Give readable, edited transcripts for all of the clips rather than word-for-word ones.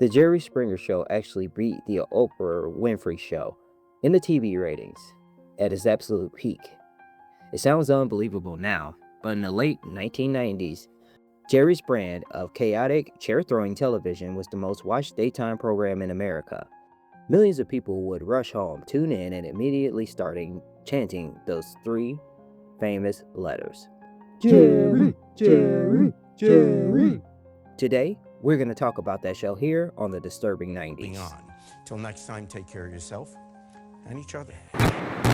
The Jerry Springer Show actually beat the Oprah Winfrey Show in the TV ratings at its absolute peak. It sounds unbelievable now, but in the late 1990s, Jerry's brand of chaotic, chair-throwing television was the most watched daytime program in America. Millions of people would rush home, tune in, and immediately starting chanting those three famous letters. Jerry, Jerry, Jerry. Today, we're going to talk about that show here on the Disturbing 90s. Till next time, take care of yourself and each other.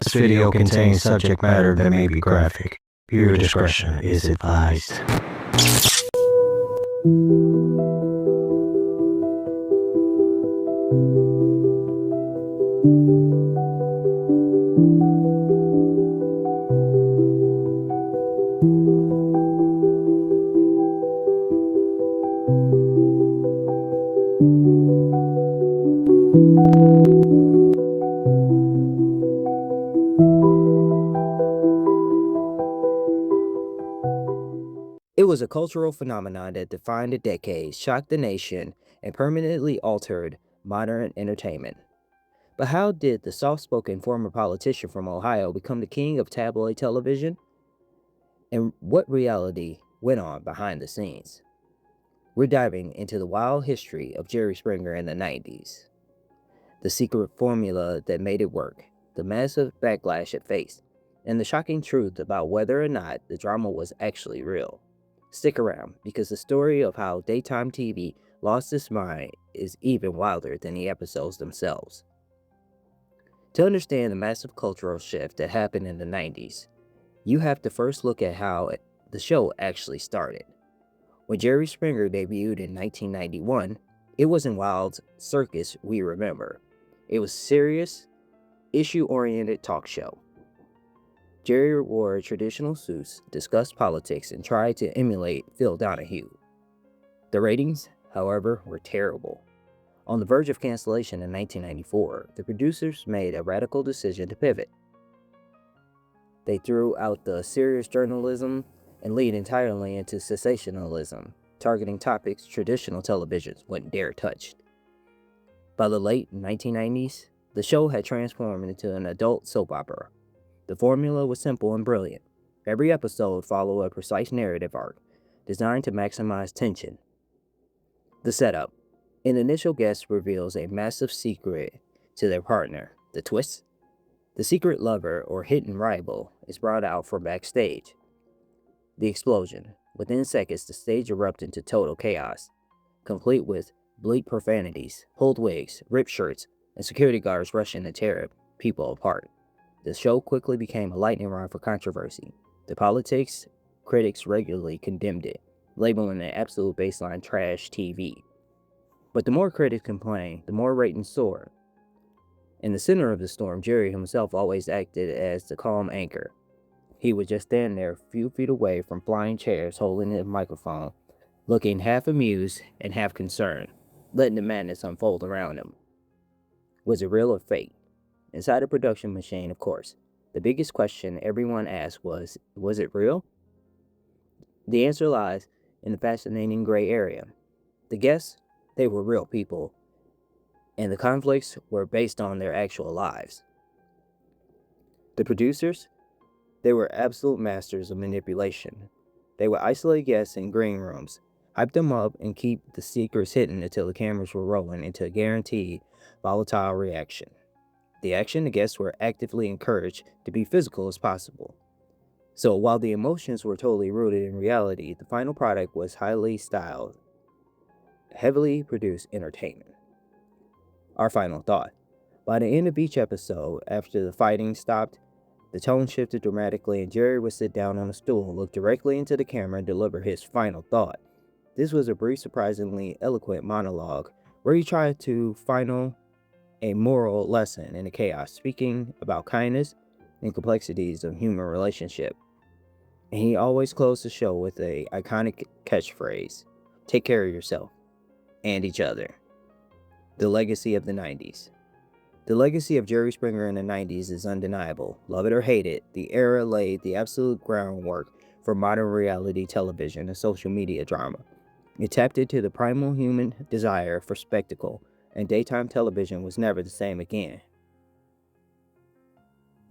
This video contains subject matter that may be graphic. Viewer discretion is advised. It was a cultural phenomenon that defined a decade, shocked the nation, and permanently altered modern entertainment. But how did the soft-spoken former politician from Ohio become the king of tabloid television? And what reality went on behind the scenes? We're diving into the wild history of Jerry Springer in the 90s. The secret formula that made it work, the massive backlash it faced, and the shocking truth about whether or not the drama was actually real. Stick around, because the story of how daytime TV lost its mind is even wilder than the episodes themselves. To understand the massive cultural shift that happened in the 90s, you have to first look at how the show actually started. When Jerry Springer debuted in 1991, it wasn't wild circus we remember. It was serious, issue-oriented talk show. Jerry wore traditional suits, discussed politics, and tried to emulate Phil Donahue. The ratings, however, were terrible. On the verge of cancellation in 1994, the producers made a radical decision to pivot. They threw out the serious journalism and leaned entirely into sensationalism, targeting topics traditional televisions wouldn't dare touch. By the late 1990s, the show had transformed into an adult soap opera. The formula was simple and brilliant. Every episode followed a precise narrative arc, designed to maximize tension. The setup. An initial guest reveals a massive secret to their partner. The twist? The secret lover or hidden rival is brought out from backstage. The explosion. Within seconds, the stage erupts into total chaos, complete with bleak profanities, pulled wigs, ripped shirts, and security guards rushing to tear people apart. The show quickly became a lightning rod for controversy. The politics critics regularly condemned it, labeling it absolute baseline trash TV. But the more critics complained, the more ratings soared. In the center of the storm, Jerry himself always acted as the calm anchor. He would just stand there a few feet away from flying chairs, holding the microphone, looking half amused and half concerned, letting the madness unfold around him. Was it real or fake? Inside the production machine, of course. The biggest question everyone asked was it real? The answer lies in the fascinating gray area. The guests, they were real people, and the conflicts were based on their actual lives. The producers, they were absolute masters of manipulation. They would isolate guests in green rooms, hype them up, and keep the secrets hidden until the cameras were rolling into a guaranteed volatile reaction. The action, the guests were actively encouraged to be physical as possible. So while the emotions were totally rooted in reality, the final product was highly styled, heavily produced entertainment. Our final thought. By the end of each episode, after the fighting stopped, the tone shifted dramatically and Jerry would sit down on a stool, look directly into the camera, and deliver his final thought. This was a brief, surprisingly eloquent monologue where he tried to final a moral lesson in the chaos, speaking about kindness and complexities of human relationship. And he always closed the show with a iconic catchphrase, "Take care of yourself and each other." The legacy of the 90s. The legacy of Jerry Springer in the 90s is undeniable. Love it or hate it, the era laid the absolute groundwork for modern reality television and social media drama. It tapped into the primal human desire for spectacle, and daytime television was never the same again.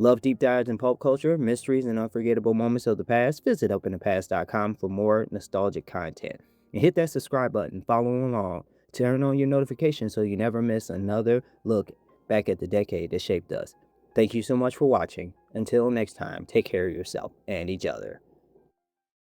Love deep dives in pulp culture, mysteries, and unforgettable moments of the past? Visit upinthepast.com for more nostalgic content. And hit that subscribe button, follow along, turn on your notifications so you never miss another look back at the decade that shaped us. Thank you so much for watching. Until next time, take care of yourself and each other.